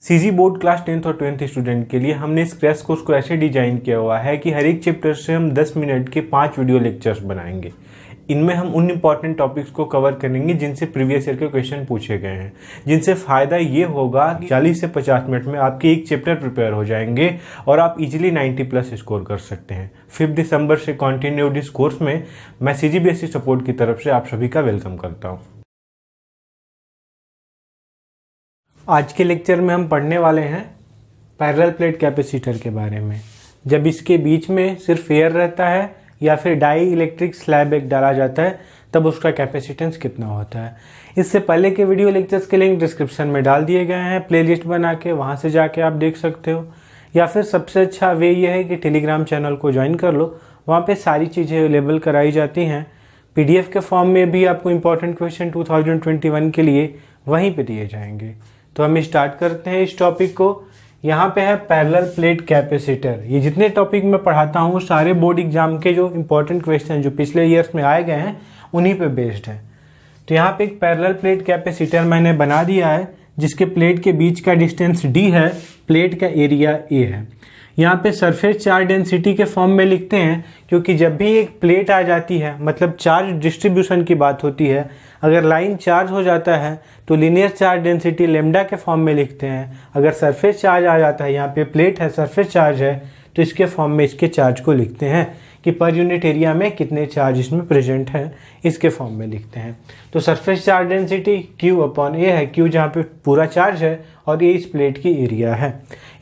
CG board class 10th और 12th student के लिए हमने इस क्रैश कोर्स को ऐसे डिजाइन किया हुआ है कि हर एक चैप्टर से हम 10 मिनट के 5 वीडियो लेक्चर्स बनाएंगे। इनमें हम उन इंपॉर्टेंट टॉपिक्स को कवर करेंगे जिनसे प्रीवियस ईयर के क्वेश्चन पूछे गए हैं, जिनसे फ़ायदा ये होगा कि 40 से 50 मिनट में आपके एक चैप्टर प्रिपेयर हो जाएंगे और आप इजीली 90+ स्कोर कर सकते हैं। 5 दिसंबर से कंटिन्यूड इस कोर्स में मैं सीजीबीएसई सपोर्ट की तरफ से आप सभी का वेलकम करता हूँ। आज के लेक्चर में हम पढ़ने वाले हैं पैरेलल प्लेट कैपेसिटर के बारे में। जब इसके बीच में सिर्फ एयर रहता है या फिर डाई इलेक्ट्रिक स्लैब एक डाला जाता है तब उसका कैपेसिटेंस कितना होता है। इससे पहले के वीडियो लेक्चर्स के लिंक डिस्क्रिप्शन में डाल दिए गए हैं, प्लेलिस्ट बना के वहाँ से जाके आप देख सकते हो। या फिर सबसे अच्छा वे ये है कि टेलीग्राम चैनल को ज्वाइन कर लो, वहाँ पे सारी चीज़ें अवेलेबल कराई जाती हैं। PDF के फॉर्म में भी आपको इंपॉर्टेंट क्वेश्चन 2021 के लिए वहीं पे दिए जाएंगे। तो हम स्टार्ट करते हैं इस टॉपिक को। यहाँ पे है पैरेलल प्लेट कैपेसिटर। ये जितने टॉपिक मैं पढ़ाता हूँ सारे बोर्ड एग्जाम के जो इंपॉर्टेंट क्वेश्चन जो पिछले ईयर्स में आए गए हैं उन्हीं पे बेस्ड है। तो यहाँ पे एक पैरेलल प्लेट कैपेसिटर मैंने बना दिया है जिसके प्लेट के बीच का डिस्टेंस d है, प्लेट का एरिया a है। यहाँ पे सरफेस चार्ज डेंसिटी के फॉर्म में लिखते हैं क्योंकि जब भी एक प्लेट आ जाती है मतलब चार्ज डिस्ट्रीब्यूशन की बात होती है। अगर लाइन चार्ज हो जाता है तो लीनियर चार्ज डेंसिटी लेमडा के फॉर्म में लिखते हैं। अगर सरफेस चार्ज आ जाता है, यहाँ पे प्लेट है, सरफेस चार्ज है, तो इसके फॉर्म में इसके चार्ज को लिखते हैं कि पर यूनिट एरिया में कितने चार्ज इसमें प्रेजेंट है, इसके फॉर्म में लिखते हैं। तो सरफेस चार्ज डेंसिटी Q/A है, Q जहाँ पे पूरा चार्ज है और ये इस प्लेट की एरिया है।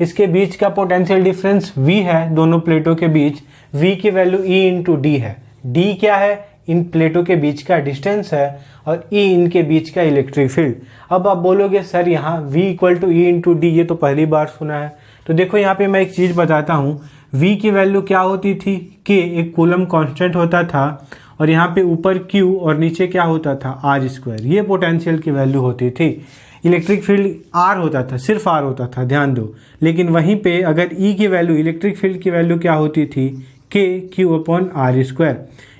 इसके बीच का पोटेंशियल डिफरेंस V है, दोनों प्लेटों के बीच। V की वैल्यू E/D है। D क्या है? इन प्लेटों के बीच का डिस्टेंस है और E इनके बीच का इलेक्ट्रिक फील्ड। अब आप बोलोगे सर यहाँ V = E/D, ये तो पहली बार सुना है। तो देखो यहाँ पे मैं एक चीज़ बताता हूँ। V की वैल्यू क्या होती थी? K एक कूलम कांस्टेंट होता था और यहाँ पे ऊपर Q और नीचे क्या होता था? R²। ये पोटेंशियल की वैल्यू होती थी। इलेक्ट्रिक फील्ड R होता था, सिर्फ R होता था, ध्यान दो। लेकिन वहीं पे अगर E की वैल्यू, इलेक्ट्रिक फील्ड की वैल्यू क्या होती थी? K Q/R²।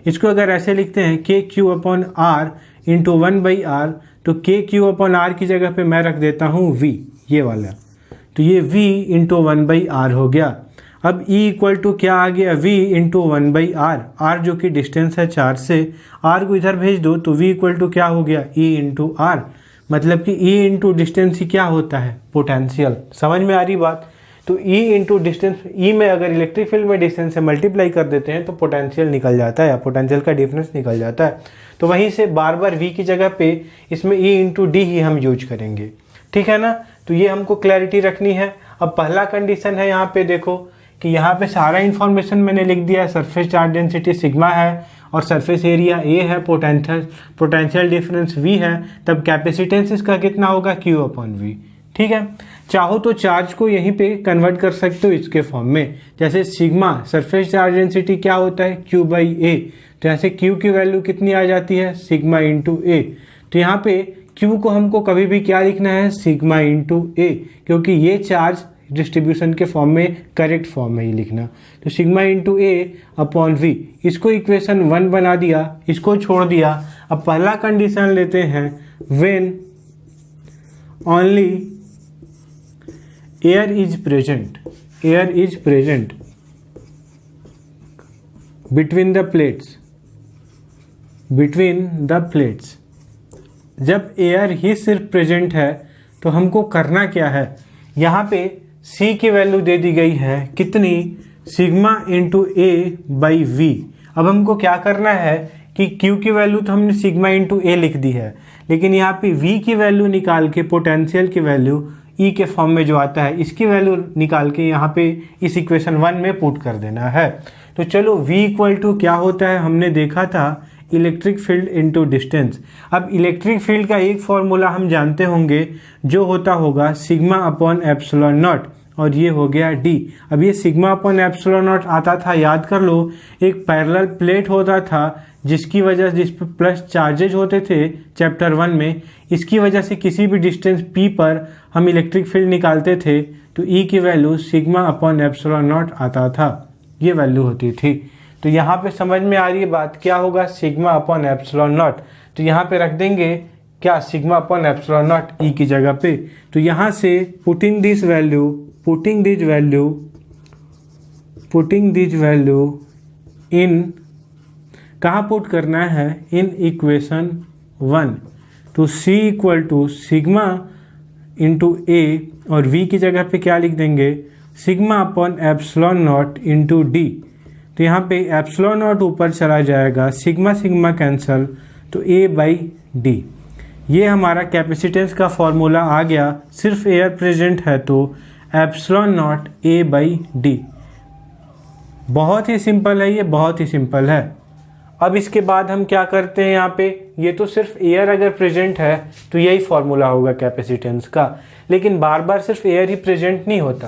इसको अगर ऐसे लिखते हैं K Q/R × 1/R, तो K Q/R की जगह पे मैं रख देता हूँ V, ये वाला। तो ये V × 1/R हो गया। अब E = क्या आ गया? V × 1/R। R जो कि डिस्टेंस है चार्ज से, R को इधर भेज दो तो V = क्या हो गया? E × R। मतलब कि E × डिस्टेंस ही क्या होता है? पोटेंशियल। समझ में आ रही बात? तो E × डिस्टेंस, E में अगर इलेक्ट्रिक फील्ड में डिस्टेंस से मल्टीप्लाई कर देते हैं तो पोटेंशियल निकल जाता है या पोटेंशियल का डिफरेंस निकल जाता है। तो वहीं से बार बार V की जगह पे इसमें E × D ही हम यूज करेंगे, ठीक है ना। तो ये हमको क्लैरिटी रखनी है। अब पहला कंडीशन है, यहाँ पे देखो कि यहाँ पे सारा इन्फॉर्मेशन मैंने लिख दिया है। सरफेस चार्ज डेंसिटी सिग्मा है और सरफेस एरिया A है, पोटेंशियल डिफरेंस V है, तब कैपेसिटेंस इसका कितना होगा? Q/V, ठीक है। चाहो तो चार्ज को यहीं पे कन्वर्ट कर सकते हो इसके फॉर्म में। जैसे सिग्मा सरफेस चार्ज डेंसिटी क्या होता है? Q/A। तो यहाँ से Q की वैल्यू कितनी आ जाती है? Sigma × A। तो यहाँ पे Q को हमको कभी भी क्या लिखना है? सिग्मा × A, क्योंकि ये चार्ज डिस्ट्रीब्यूशन के फॉर्म में करेक्ट फॉर्म में ही लिखना। तो सिग्मा × A/V, इसको इक्वेशन 1 बना दिया, इसको छोड़ दिया। अब पहला कंडीशन लेते हैं, when only air is present between the plates। जब एयर ही सिर्फ प्रेजेंट है तो हमको करना क्या है? यहाँ पे C की वैल्यू दे दी गई है कितनी? Sigma × A/V। अब हमको क्या करना है कि Q की वैल्यू तो हमने सिग्मा × A लिख दी है, लेकिन यहाँ पे V की वैल्यू निकाल के, पोटेंशियल की वैल्यू E के फॉर्म में जो आता है, इसकी वैल्यू निकाल के यहाँ पे इस इक्वेशन 1 में पुट कर देना है। तो चलो V = क्या होता है? हमने देखा था इलेक्ट्रिक फील्ड × डिस्टेंस। अब इलेक्ट्रिक फील्ड का एक फॉर्मूला हम जानते होंगे जो होता होगा σ/ε0 और ये हो गया D। अब ये σ/ε0 आता था, याद कर लो, एक पैरेलल प्लेट होता था जिस पर प्लस चार्जेज होते थे चैप्टर 1 में। इसकी वजह से किसी भी डिस्टेंस P पर हम इलेक्ट्रिक फील्ड निकालते थे तो E की वैल्यू σ/ε0 आता था, ये वैल्यू होती थी। तो यहाँ पे समझ में आ रही है बात, क्या होगा? σ/ε0। तो यहाँ पे रख देंगे क्या, सिग्मा अपॉन एप्सिलॉन नॉट ई की जगह पे। तो यहाँ से पुटिंग दिस वैल्यू इन कहाँ पुट करना है, इन इक्वेशन 1। तो C equal to sigma into A और V की जगह पे क्या लिख देंगे, sigma upon epsilon naught into D. तो यहाँ पे एप्सिलॉन नॉट ऊपर चला जाएगा, सिग्मा सिग्मा कैंसल, तो A बाई डी। ये हमारा कैपेसिटेंस का फॉर्मूला आ गया। सिर्फ एयर प्रेजेंट है तो epsilon not A by D. बहुत ही सिंपल है, ये बहुत ही सिंपल है। अब इसके बाद हम क्या करते हैं, यहाँ पे ये तो सिर्फ एयर अगर प्रेजेंट है तो यही फॉर्मूला होगा कैपेसिटेंस का, लेकिन बार बार सिर्फ एयर ही प्रेजेंट नहीं होता।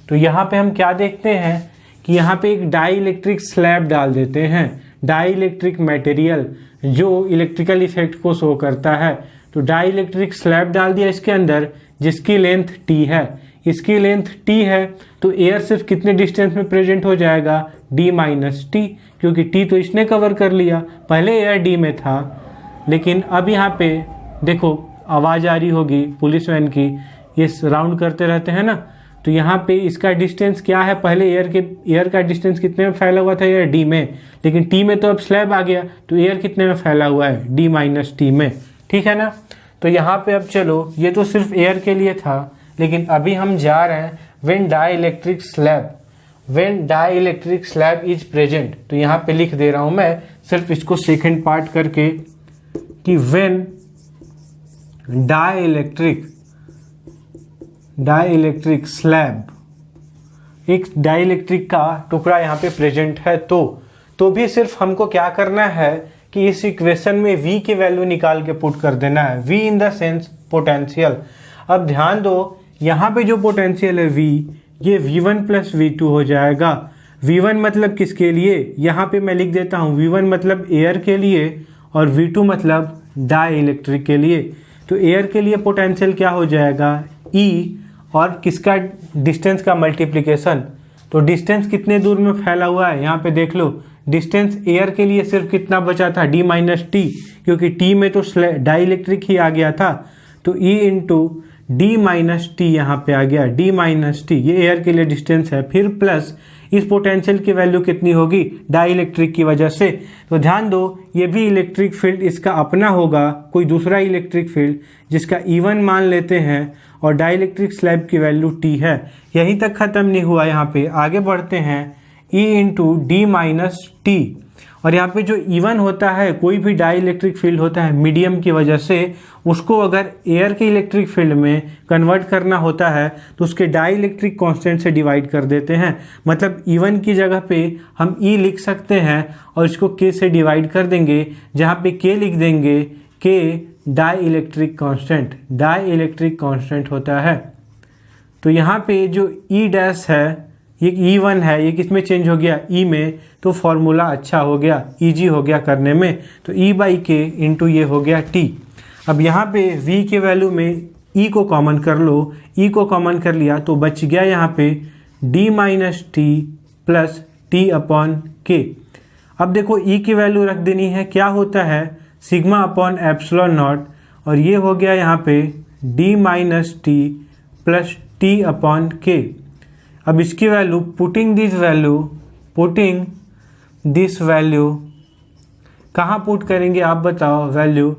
तो यहाँ पे हम क्या देखते हैं कि यहाँ पे एक डाई इलेक्ट्रिक स्लैब डाल देते हैं, डाई इलेक्ट्रिक मटेरियल जो इलेक्ट्रिकल इफेक्ट को शो करता है। तो डाई इलेक्ट्रिक स्लैब डाल दिया इसके अंदर, जिसकी लेंथ टी है, इसकी लेंथ टी है, तो एयर सिर्फ कितने डिस्टेंस में प्रेजेंट हो जाएगा, डी माइनस टी, क्योंकि टी तो इसने कवर कर लिया, पहले एयर डी में था। लेकिन अब यहाँ पे देखो आवाज़ आ रही होगी पुलिस वैन की, ये राउंड करते रहते हैं ना। तो यहाँ पे इसका डिस्टेंस क्या है, पहले एयर का डिस्टेंस कितने में फैला हुआ था, एयर डी में, लेकिन टी में तो अब स्लैब आ गया, तो एयर कितने में फैला हुआ है, डी माइनस टी में। ठीक है ना। तो यहाँ पे अब चलो, ये तो सिर्फ एयर के लिए था, लेकिन अभी हम जा रहे हैं when dielectric slab is present. तो यहाँ पे लिख दे रहा हूं मैं सिर्फ इसको सेकंड पार्ट करके कि व्हेन डाइलेक्ट्रिक स्लैब, एक डाइलेक्ट्रिक का टुकड़ा यहाँ पे प्रेजेंट है, तो भी सिर्फ हमको क्या करना है कि इस इक्वेशन में V की वैल्यू निकाल के पुट कर देना है, V in the sense potential. अब ध्यान दो, यहाँ पे जो पोटेंशियल है V, ये V1 प्लस V2 हो जाएगा। V1 मतलब किसके लिए, यहाँ पे मैं लिख देता हूँ, V1 मतलब एयर के लिए और V2 मतलब डाई इलेक्ट्रिक के लिए। तो एयर के लिए पोटेंशियल क्या हो जाएगा, E और किसका, डिस्टेंस का मल्टीप्लिकेशन। तो डिस्टेंस कितने दूर में फैला हुआ है, यहाँ पे देख लो, डिस्टेंस एयर के लिए सिर्फ कितना बचा था, डी माइनस टी, क्योंकि टी में तो डाई इलेक्ट्रिक ही आ गया था। तो E into D minus T यहाँ पे आ गया, डी माइनस टी, ये एयर के लिए डिस्टेंस है, फिर प्लस इस पोटेंशियल की वैल्यू कितनी होगी, डाई इलेक्ट्रिक की वजह से। तो ध्यान दो, ये भी इलेक्ट्रिक फील्ड इसका अपना होगा, कोई दूसरा इलेक्ट्रिक फील्ड जिसका E1 मान लेते हैं, और डाई इलेक्ट्रिक स्लैब की वैल्यू T है। यहीं तक खत्म नहीं हुआ, यहाँ पे आगे बढ़ते हैं, E into D minus T, और यहाँ पे जो E1 होता है, कोई भी डाई इलेक्ट्रिक फील्ड होता है मीडियम की वजह से, उसको अगर एयर के इलेक्ट्रिक फील्ड में कन्वर्ट करना होता है तो उसके डाई इलेक्ट्रिक कांस्टेंट से डिवाइड कर देते हैं। मतलब E1 की जगह पे हम E लिख सकते हैं और इसको K से डिवाइड कर देंगे, जहाँ पे K लिख देंगे, K डाई इलेक्ट्रिक कांस्टेंट होता है। तो यहाँ पे जो E डैश है, ये E1 है, ये किस में चेंज हो गया, E में, तो फॉर्मूला अच्छा हो गया, ईजी हो गया करने में। तो E बाई के इंटू ये हो गया T। अब यहाँ पे V के वैल्यू में E को कॉमन कर लो, E को कॉमन कर लिया तो बच गया यहाँ पे D minus T plus T upon के। अब देखो E की वैल्यू रख देनी है, क्या होता है, सिग्मा अपॉन एप्सिलॉन नॉट, और ये हो गया यहाँ पे D minus T plus T upon के। अब इसकी वैल्यू पुटिंग दिस वैल्यू कहाँ पुट करेंगे आप बताओ, वैल्यू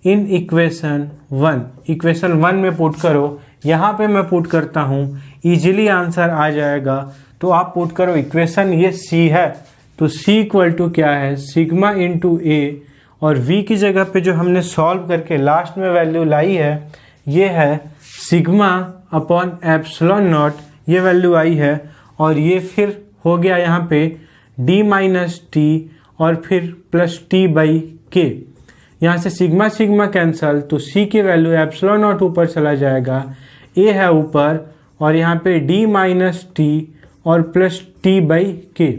इन इक्वेशन 1 में पुट करो। यहाँ पे मैं पुट करता हूँ, इजीली आंसर आ जाएगा। तो आप पुट करो इक्वेशन, ये C है, तो C इक्वल टू क्या है, सिग्मा इंटू ए, और V की जगह पे जो हमने सॉल्व करके लास्ट में वैल्यू लाई है, ये है सिग्मा अपॉन एप्सिलॉन नॉट, ये वैल्यू आई है, और ये फिर हो गया यहाँ पे D माइनस टी और फिर प्लस T बाई के। यहाँ से सिग्मा सिग्मा कैंसल, तो C की वैल्यू एप्सिलॉन नॉट ऊपर चला जाएगा, A है ऊपर, और यहाँ पे D माइनस टी और प्लस T बाई के।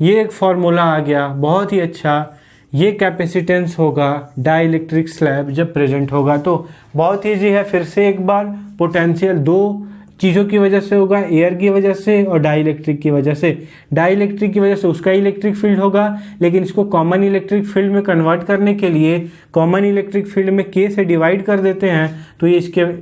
ये एक फॉर्मूला आ गया, बहुत ही अच्छा। ये कैपेसिटेंस होगा डाई इलेक्ट्रिक स्लैब जब प्रेजेंट होगा। तो बहुत ईजी है, फिर से एक बार पोटेंशियल, दो चीज़ों की वजह से होगा, एयर की वजह से और डाई इलेक्ट्रिक की वजह से। डाई इलेक्ट्रिक की वजह से उसका इलेक्ट्रिक फील्ड होगा, लेकिन इसको कॉमन इलेक्ट्रिक फील्ड में कन्वर्ट करने के लिए कॉमन इलेक्ट्रिक फील्ड में के से डिवाइड कर देते हैं, तो ये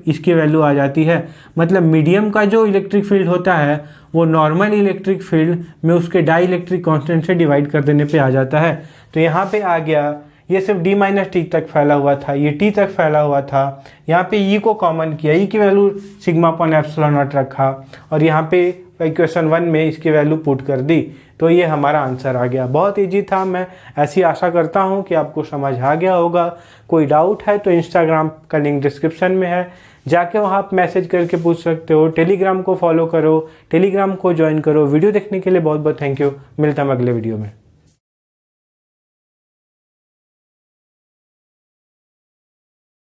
इसकी वैल्यू आ जाती है। मतलब मीडियम का जो इलेक्ट्रिक फील्ड होता है वो नॉर्मल इलेक्ट्रिक फील्ड में उसके डाई इलेक्ट्रिक कॉन्स्टेंट से डिवाइड कर देने पे आ जाता है। तो यहाँ पे आ गया, ये सिर्फ d माइनस टी तक फैला हुआ था, ये t तक फैला हुआ था। यहाँ पे e को कॉमन किया, e की value sigma upon epsilon not रखा और यहाँ पे इक्वेशन 1 में इसकी वैल्यू पुट कर दी, तो ये हमारा आंसर आ गया। बहुत ईजी था, मैं ऐसी आशा करता हूँ कि आपको समझ आ गया होगा। कोई डाउट है तो इंस्टाग्राम का लिंक डिस्क्रिप्शन में है, जाके वहाँ आप मैसेज करके पूछ सकते हो। टेलीग्राम को फॉलो करो, टेलीग्राम को ज्वाइन करो। वीडियो देखने के लिए बहुत बहुत थैंक यू। मिलता हूँ अगले वीडियो में।